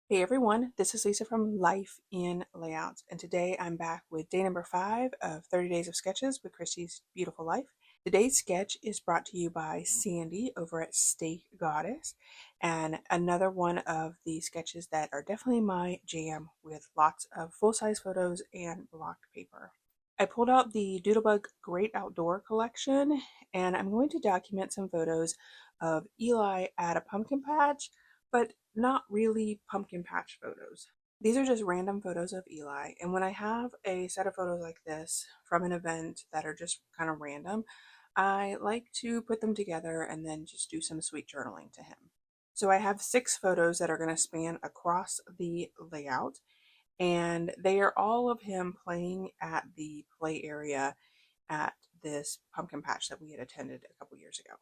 Hey everyone, this is Lisa from Life in Layouts, and today I'm back with day number 5 of 30 Days of Sketches with Christy's Beautiful Life. Today's sketch is brought to you by Sandie over at Steak Goddess, and another one of the sketches that are definitely my jam with lots of full-size photos and blocked paper. I pulled out the Doodlebug Great Outdoor Collection, and I'm going to document some photos of Eli at a pumpkin patch, but not really pumpkin patch photos. These are just random photos of Eli, and when I have a set of photos like this from an event that are just kind of random, I like to put them together and then just do some sweet journaling to him. So I have 6 photos that are going to span across the layout, and they are all of him playing at the play area at this pumpkin patch that we had attended a couple years ago.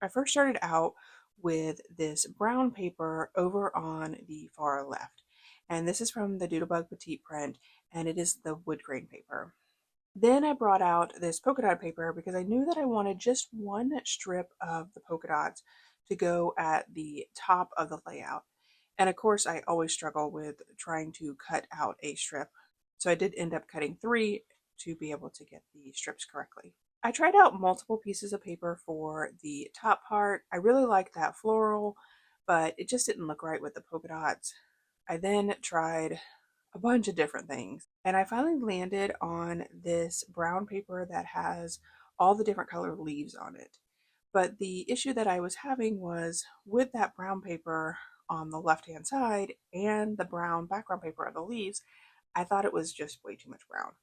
I first started out with this brown paper over on the far left, and this is from the Doodlebug Petite print, and it is the wood grain paper. Then I brought out this polka dot paper because I knew that I wanted just one strip of the polka dots to go at the top of the layout. And of course, I always struggle with trying to cut out a strip. So I did end up cutting 3 to be able to get the strips correctly. I tried out multiple pieces of paper for the top part. I really liked that floral, but it just didn't look right with the polka dots. I then tried a bunch of different things. And I finally landed on this brown paper that has all the different colored leaves on it. But the issue that I was having was with that brown paper on the left hand side and the brown background paper of the leaves, I thought it was just way too much brown.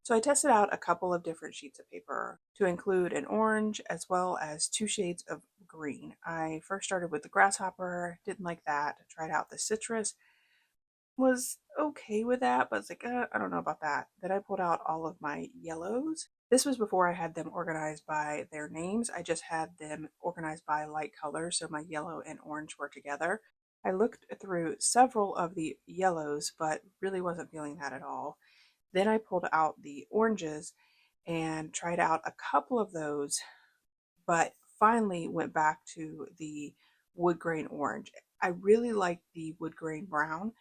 So I tested out a couple of different sheets of paper to include an orange as well as 2 shades of green. I first started with the grasshopper, didn't like that, tried out the citrus, was okay with that, but it's like, I don't know about that. Then I pulled out all of my yellows. This was before I had them organized by their names. I just had them organized by light colors, so my yellow and orange were together. I looked through several of the yellows, but really wasn't feeling that at all. Then I pulled out the oranges and tried out a couple of those, but finally went back to the wood grain orange. I really liked the wood grain brown,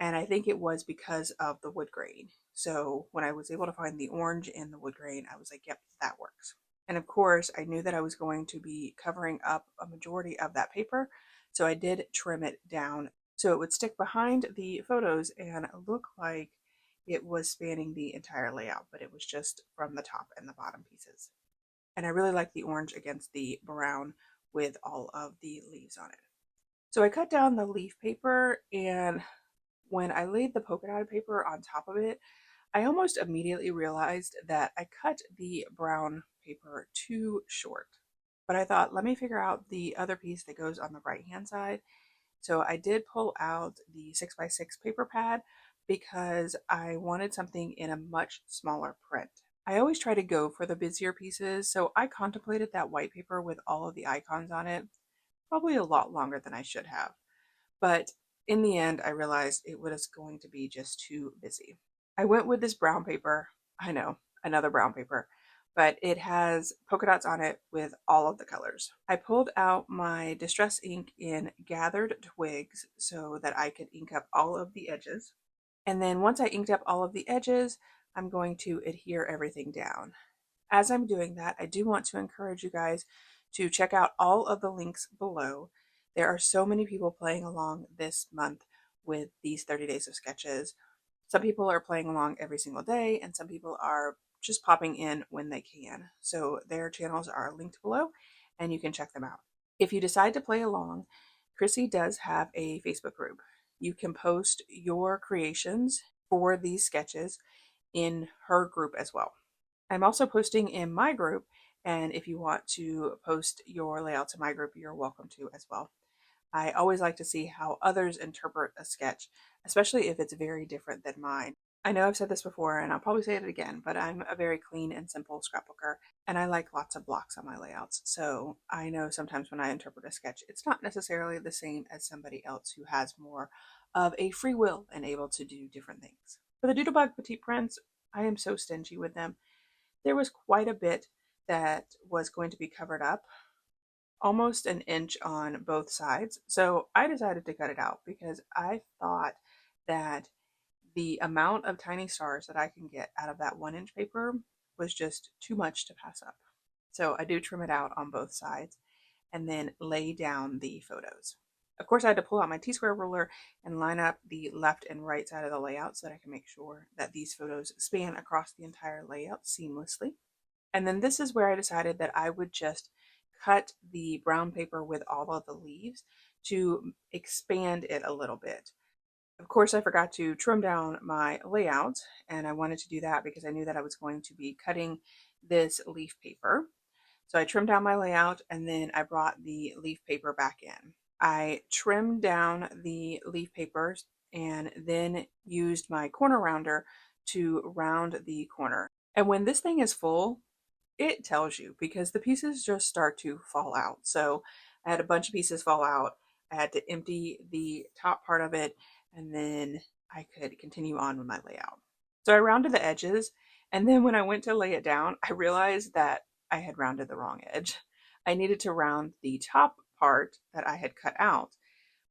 and I think it was because of the wood grain. So when I was able to find the orange in the wood grain, I was like, yep, that works. And of course, I knew that I was going to be covering up a majority of that paper, so I did trim it down so it would stick behind the photos and look like it was spanning the entire layout, but it was just from the top and the bottom pieces. And I really like the orange against the brown with all of the leaves on it. So I cut down the leaf paper, and when I laid the polka dot paper on top of it, I almost immediately realized that I cut the brown paper too short. But I thought, let me figure out the other piece that goes on the right hand side. So I did pull out the 6x6 paper pad because I wanted something in a much smaller print. I always try to go for the busier pieces, so I contemplated that white paper with all of the icons on it probably a lot longer than I should have. But in the end, I realized it was going to be just too busy. I went with this brown paper. I know, another brown paper, but it has polka dots on it with all of the colors. I pulled out my distress ink in Gathered Twigs so that I could ink up all of the edges. And then once I inked up all of the edges, I'm going to adhere everything down. As I'm doing that, I do want to encourage you guys to check out all of the links below. There are so many people playing along this month with these 30 days of sketches. Some people are playing along every single day, and some people are just popping in when they can. So their channels are linked below, and you can check them out. If you decide to play along, Chrissy does have a Facebook group. You can post your creations for these sketches in her group as well. I'm also posting in my group, and if you want to post your layouts in my group, you're welcome to as well. I always like to see how others interpret a sketch, especially if it's very different than mine. I know I've said this before, and I'll probably say it again, but I'm a very clean and simple scrapbooker, and I like lots of blocks on my layouts. So I know sometimes when I interpret a sketch, it's not necessarily the same as somebody else who has more of a free will and able to do different things. For the Doodlebug Petite prints, I am so stingy with them. There was quite a bit that was going to be covered up, almost an inch on both sides. So I decided to cut it out because I thought that the amount of tiny stars that I can get out of that 1 inch paper was just too much to pass up. So I do trim it out on both sides and then lay down the photos. Of course, I had to pull out my T-square ruler and line up the left and right side of the layout so that I can make sure that these photos span across the entire layout seamlessly. And then this is where I decided that I would just cut the brown paper with all of the leaves to expand it a little bit. Of course, I forgot to trim down my layout, and I wanted to do that because I knew that I was going to be cutting this leaf paper. So I trimmed down my layout and then I brought the leaf paper back in. I trimmed down the leaf papers and then used my corner rounder to round the corner. And when this thing is full, it tells you because the pieces just start to fall out. So I had a bunch of pieces fall out. I had to empty the top part of it and then I could continue on with my layout. So I rounded the edges, and then when I went to lay it down, I realized that I had rounded the wrong edge. I needed to round the top part that I had cut out,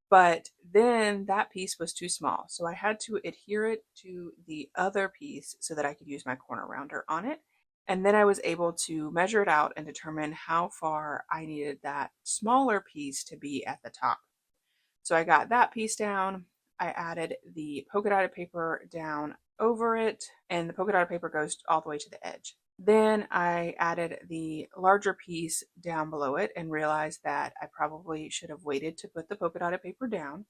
but then that piece was too small. So I had to adhere it to the other piece so that I could use my corner rounder on it. And then I was able to measure it out and determine how far I needed that smaller piece to be at the top. So I got that piece down. I added the polka dotted paper down over it, and the polka dotted paper goes all the way to the edge. Then I added the larger piece down below it and realized that I probably should have waited to put the polka dotted paper down.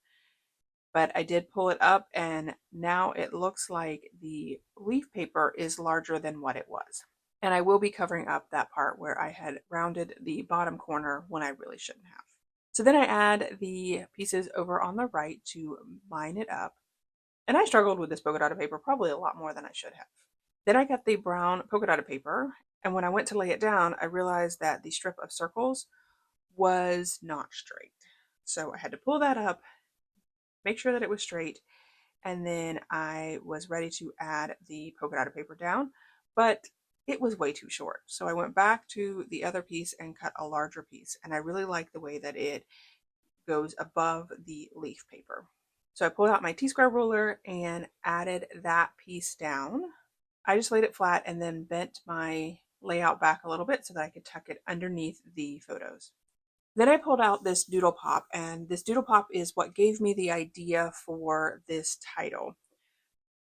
But I did pull it up, and now it looks like the leaf paper is larger than what it was. And I will be covering up that part where I had rounded the bottom corner when I really shouldn't have. So then I add the pieces over on the right to line it up. And I struggled with this polka dotted paper probably a lot more than I should have. Then I got the brown polka dotted paper, and when I went to lay it down, I realized that the strip of circles was not straight. So I had to pull that up, make sure that it was straight, and then I was ready to add the polka dotted paper down, but it was way too short. So I went back to the other piece and cut a larger piece, and I really like the way that it goes above the leaf paper. So I pulled out my T-square ruler and added that piece down. I just laid it flat and then bent my layout back a little bit so that I could tuck it underneath the photos. Then I pulled out this doodle pop, and this doodle pop is what gave me the idea for this title.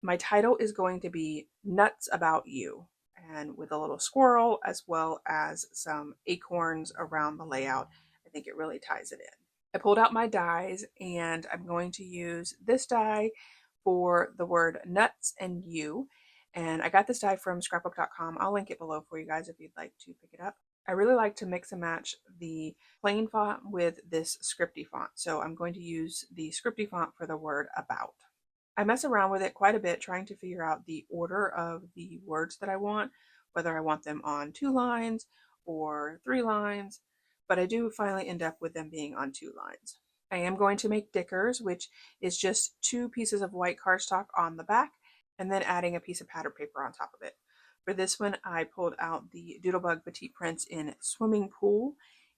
My title is going to be Nuts About You, and with a little squirrel as well as some acorns around the layout. I think it really ties it in. I pulled out my dies, and I'm going to use this die for the word nuts and you. And I got this die from scrapbook.com. I'll link it below for you guys if you'd like to pick it up. I really like to mix and match the plain font with this scripty font. So I'm going to use the scripty font for the word about. I mess around with it quite a bit trying to figure out the order of the words that I want, whether I want them on 2 lines or 3 lines, but I do finally end up with them being on 2 lines. I am going to make dickers, which is just 2 pieces of white cardstock on the back and then adding a piece of pattern paper on top of it. For this one, I pulled out the Doodlebug Petite Prints in Swimming Pool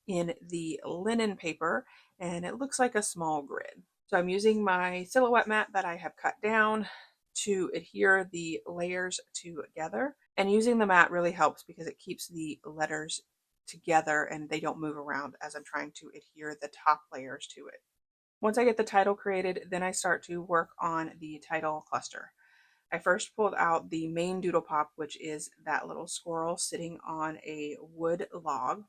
in the linen paper, and it looks like a small grid. So I'm using my silhouette mat that I have cut down to adhere the layers together. And using the mat really helps because it keeps the letters together and they don't move around as I'm trying to adhere the top layers to it. Once I get the title created, then I start to work on the title cluster. I first pulled out the main doodle pop, which is that little squirrel sitting on a wood log,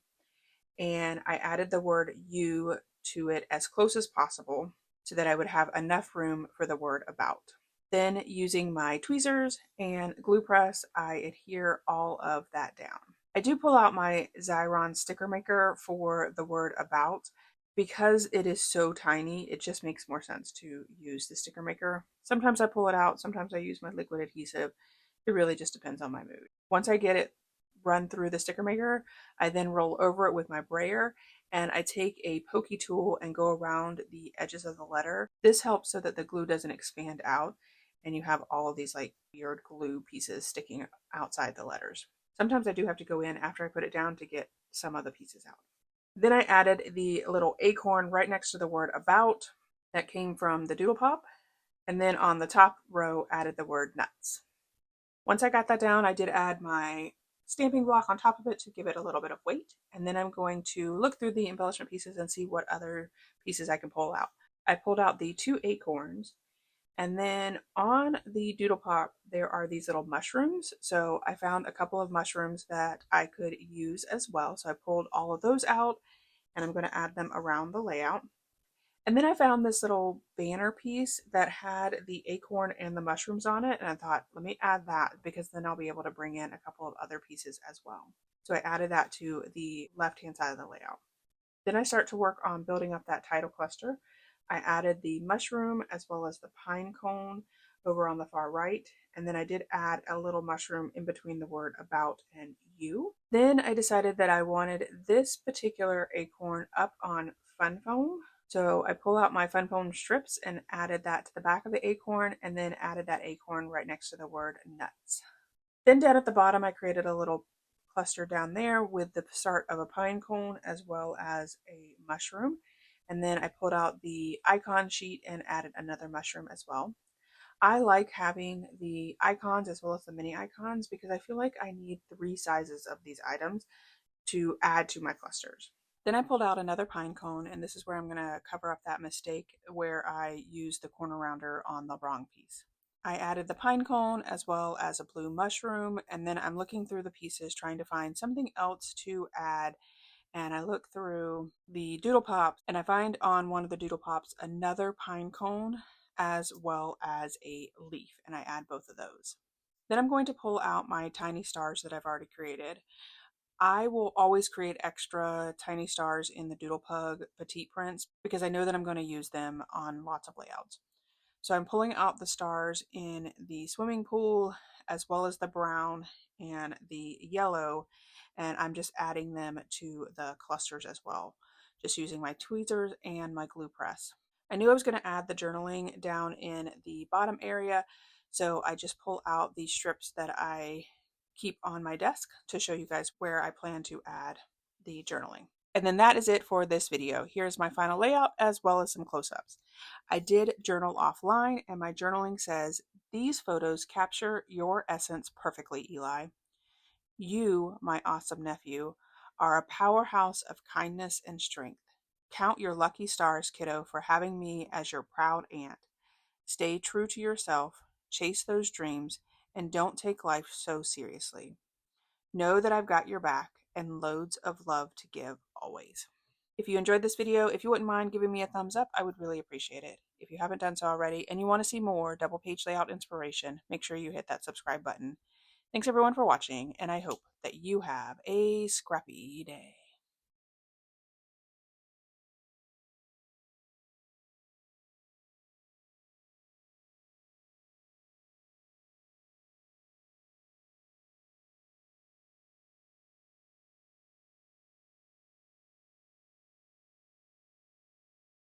and I added the word you to it as close as possible so that I would have enough room for the word about. Then using my tweezers and glue press, I adhere all of that down. I do pull out my Xyron sticker maker for the word about. Because it is so tiny, it just makes more sense to use the sticker maker. Sometimes I pull it out, sometimes I use my liquid adhesive. It really just depends on my mood. Once I get it run through the sticker maker, I then roll over it with my brayer, and I take a pokey tool and go around the edges of the letter. This helps so that the glue doesn't expand out and you have all of these like weird glue pieces sticking outside the letters. Sometimes I do have to go in after I put it down to get some of the pieces out. Then I added the little acorn right next to the word about that came from the Doodle Pop. And then on the top row, added the word nuts. Once I got that down, I did add my stamping block on top of it to give it a little bit of weight. And then I'm going to look through the embellishment pieces and see what other pieces I can pull out. I pulled out the 2 acorns, and then on the Doodle Pop, there are these little mushrooms. So I found a couple of mushrooms that I could use as well. So I pulled all of those out, and I'm going to add them around the layout. And then I found this little banner piece that had the acorn and the mushrooms on it. And I thought, let me add that because then I'll be able to bring in a couple of other pieces as well. So I added that to the left-hand side of the layout. Then I start to work on building up that title cluster. I added the mushroom as well as the pine cone over on the far right. And then I did add a little mushroom in between the word about and you. Then I decided that I wanted this particular acorn up on fun foam. So I pull out my fun foam strips and added that to the back of the acorn, and then added that acorn right next to the word nuts. Then down at the bottom, I created a little cluster down there with the start of a pine cone as well as a mushroom. And then I pulled out the icon sheet and added another mushroom as well. I like having the icons as well as the mini icons because I feel like I need 3 sizes of these items to add to my clusters. Then I pulled out another pine cone, and this is where I'm going to cover up that mistake where I used the corner rounder on the wrong piece. I added the pine cone as well as a blue mushroom, and then I'm looking through the pieces trying to find something else to add. And I look through the Doodle Pops, and I find on one of the Doodle Pops another pine cone as well as a leaf, and I add both of those. Then I'm going to pull out my tiny stars that I've already created. I will always create extra tiny stars in the Doodlepug petite prints because I know that I'm going to use them on lots of layouts. So I'm pulling out the stars in the swimming pool as well as the brown and the yellow, and I'm just adding them to the clusters as well, just using my tweezers and my glue press. I knew I was going to add the journaling down in the bottom area, so I just pull out the strips that I keep on my desk to show you guys where I plan to add the journaling. And then that is it for this video. Here's my final layout as well as some close-ups. I did journal offline, and my journaling says, "These photos capture your essence perfectly, Eli. You, my awesome nephew, are a powerhouse of kindness and strength. Count your lucky stars, kiddo, for having me as your proud aunt. Stay true to yourself, chase those dreams, and don't take life so seriously. Know that I've got your back and loads of love to give always." If you enjoyed this video, if you wouldn't mind giving me a thumbs up, I would really appreciate it. If you haven't done so already and you want to see more double page layout inspiration, make sure you hit that subscribe button. Thanks everyone for watching, and I hope that you have a scrappy day.